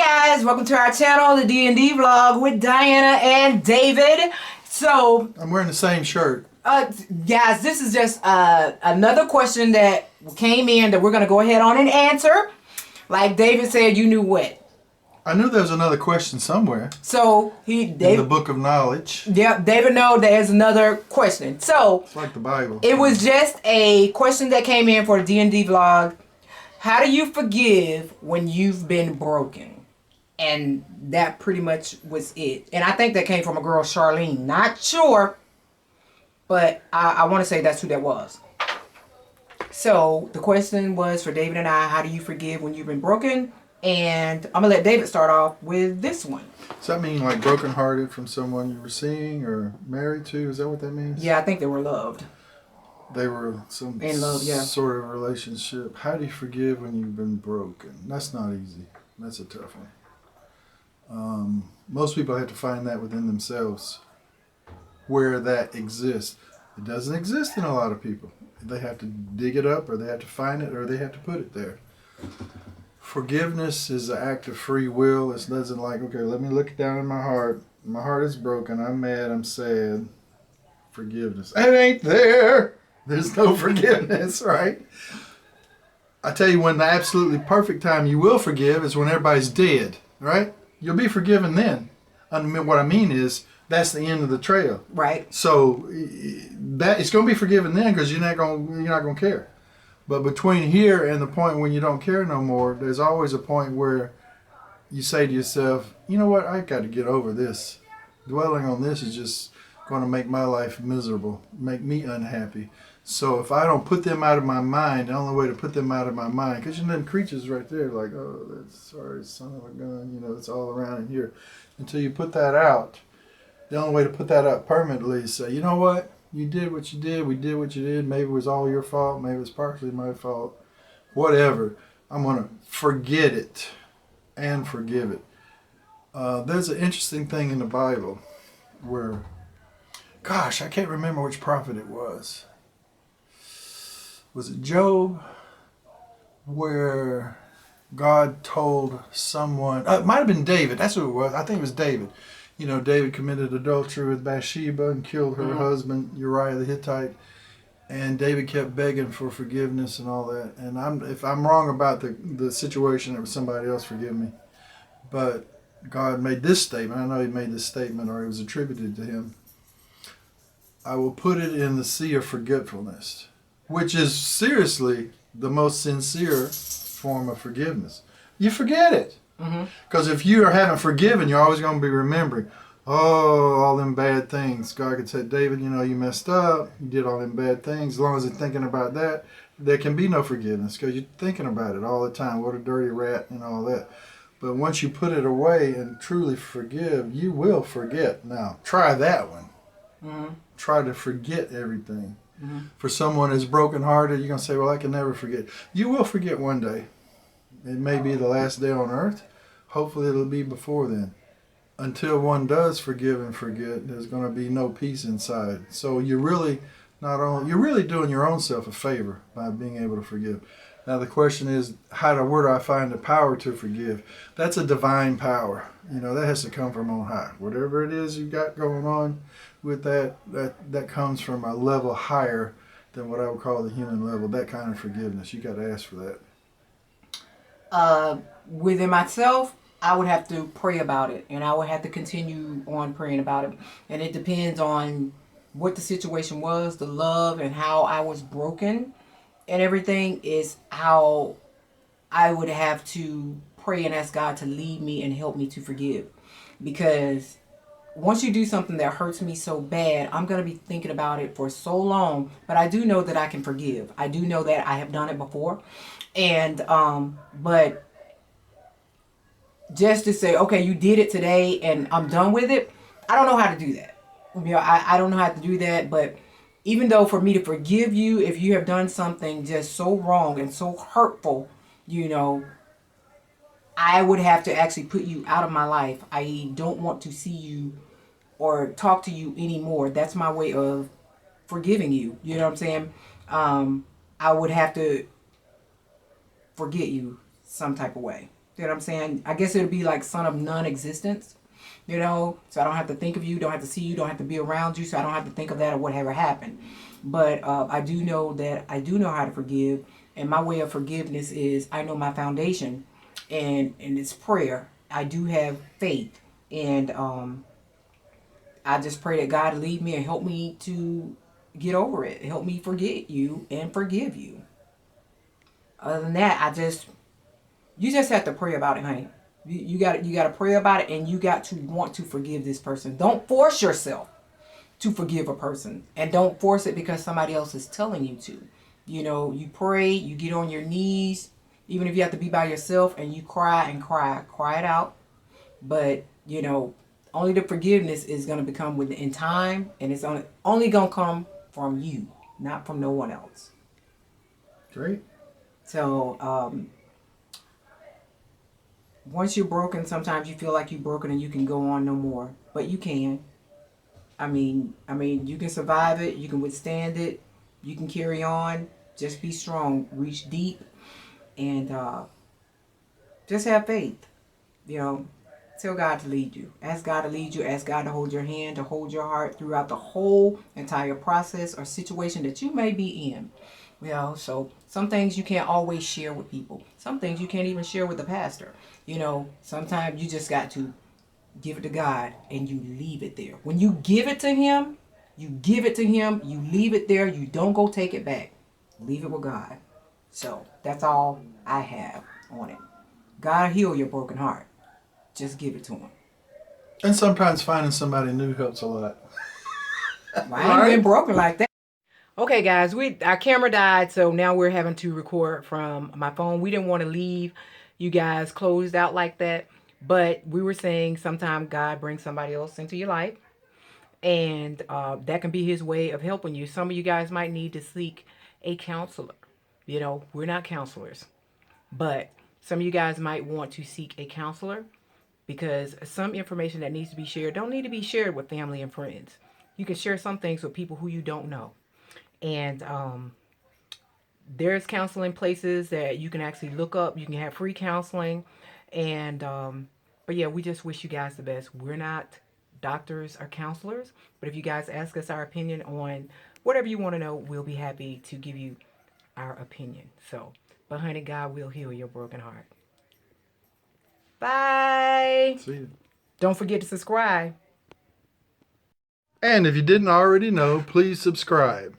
guys, welcome to our channel, the D&D Vlog with Diana and David. So, I'm wearing the same shirt. guys, this is just another question that came in that we're going to go ahead on and answer. Like David said, you knew what? I knew there was another question somewhere. So, in the book of knowledge. Yeah, David knows there's another question. So, it's like the Bible. It was just a question that came in for the D&D Vlog. How do you forgive when you've been broken? And that pretty much was it. And I think that came from a girl, Charlene. Not sure, but I want to say that's who that was. So the question was for David and I, how do you forgive when you've been broken? And I'm going to let David start off with this one. Does that mean like brokenhearted from someone you were seeing or married to? Is that what that means? Yeah, I think they were loved. They were some in love, yeah. Sort of relationship. How do you forgive when you've been broken? That's not easy. That's a tough one. Most people have to find that within themselves where that exists. It doesn't exist in a lot of people. They have to dig it up, or they have to find it, or they have to put it there. Forgiveness is an act of free will. It doesn't like, okay, let me look down in my heart. My heart is broken. I'm mad. I'm sad. Forgiveness. It ain't there. There's no forgiveness, right? I tell you, when the absolutely perfect time you will forgive is when everybody's dead, right? You'll be forgiven then. What I mean is, that's the end of the trail. Right. So that it's going to be forgiven then, because you're not going to care. But between here and the point when you don't care no more, there's always a point where you say to yourself, you know what, I got to get over this. Dwelling on this is just going to make my life miserable, make me unhappy. So if I don't put them out of my mind, the only way to put them out of my mind, because you know them creatures right there, like, oh, that's sorry, son of a gun, you know, it's all around in here. Until you put that out, the only way to put that out permanently is say, you know what, you did what you did, we did what you did, maybe it was all your fault, maybe it was partially my fault, whatever. I'm going to forget it and forgive it. There's an interesting thing in the Bible where, gosh, I can't remember which prophet it was. Was it Job? Where God told someone, it might have been David, that's who it was, I think it was David. You know, David committed adultery with Bathsheba and killed her husband, Uriah the Hittite. And David kept begging for forgiveness and all that. And if I'm wrong about the situation, it was somebody else, forgive me. But God made this statement, I know he made this statement, or it was attributed to him. I will put it in the sea of forgetfulness. Which is seriously the most sincere form of forgiveness. You forget it. Because if you haven't forgiven, you're always going to be remembering, oh, all them bad things. God could say, David, you know, you messed up. You did all them bad things. As long as you're thinking about that, there can be no forgiveness because you're thinking about it all the time. What a dirty rat and all that. But once you put it away and truly forgive, you will forget. Now, try that one. Try to forget everything. For someone who's brokenhearted, you're going to say, well, I can never forget. You will forget one day. It may be the last day on earth. Hopefully it'll be before then. Until one does forgive and forget, there's going to be no peace inside. So you're really doing your own self a favor by being able to forgive. Now the question is, where do I find the power to forgive? That's a divine power. You know, that has to come from on high. Whatever it is you got going on with that comes from a level higher than what I would call the human level. That kind of forgiveness, you got to ask for that. Within myself, I would have to pray about it, and I would have to continue on praying about it. And it depends on what the situation was, the love, and how I was broken, and everything is how I would have to pray and ask God to lead me and help me to forgive. Because once you do something that hurts me so bad, I'm going to be thinking about it for so long. But I do know that I can forgive. I do know that I have done it before. And, but just to say, okay, you did it today and I'm done with it, I don't know how to do that. You know, I don't know how to do that. But even though for me to forgive you, if you have done something just so wrong and so hurtful, you know, I would have to actually put you out of my life. I don't want to see you or talk to you anymore. That's my way of forgiving you. You know what I'm saying? I would have to forget you some type of way. You know what I'm saying? I guess it would be like son of non-existence. You know, so I don't have to think of you, don't have to see you, don't have to be around you, so I don't have to think of that or whatever happened. But I do know that I do know how to forgive, and my way of forgiveness is I know my foundation, and it's prayer. I do have faith, and I just pray that God lead me and help me to get over it, help me forget you and forgive you. Other than that, you just have to pray about it, honey. You got to pray about it, and you got to want to forgive this person. Don't force yourself to forgive a person, and don't force it because somebody else is telling you to. You know, you pray, you get on your knees, even if you have to be by yourself, and you cry and cry it out. But you know, only the forgiveness is going to become within time, and it's only going to come from you, not from no one else. Great. So once you're broken, sometimes you feel like you're broken and you can go on no more, but you can. I mean, you can survive it. You can withstand it. You can carry on. Just be strong. Reach deep, and just have faith. You know, tell God to lead you. Ask God to lead you. Ask God to hold your hand, to hold your heart throughout the whole entire process or situation that you may be in. You know, so some things you can't always share with people. Some things you can't even share with the pastor. You know, sometimes you just got to give it to God and you leave it there. When you give it to Him, you give it to Him, you leave it there, you don't go take it back. Leave it with God. So that's all I have on it. God heal your broken heart. Just give it to Him. And sometimes finding somebody new helps a lot. Well, I ain't been broken like that. Okay, guys, our camera died, so now we're having to record from my phone. We didn't want to leave you guys closed out like that, but we were saying sometimes God brings somebody else into your life, and that can be His way of helping you. Some of you guys might need to seek a counselor. You know, we're not counselors, but some of you guys might want to seek a counselor because some information that needs to be shared don't need to be shared with family and friends. You can share some things with people who you don't know. And there's counseling places that you can actually look up. You can have free counseling. And, but yeah, we just wish you guys the best. We're not doctors or counselors, but if you guys ask us our opinion on whatever you want to know, we'll be happy to give you our opinion. So, but honey, God will heal your broken heart. Bye. See you. Don't forget to subscribe. And if you didn't already know, please subscribe.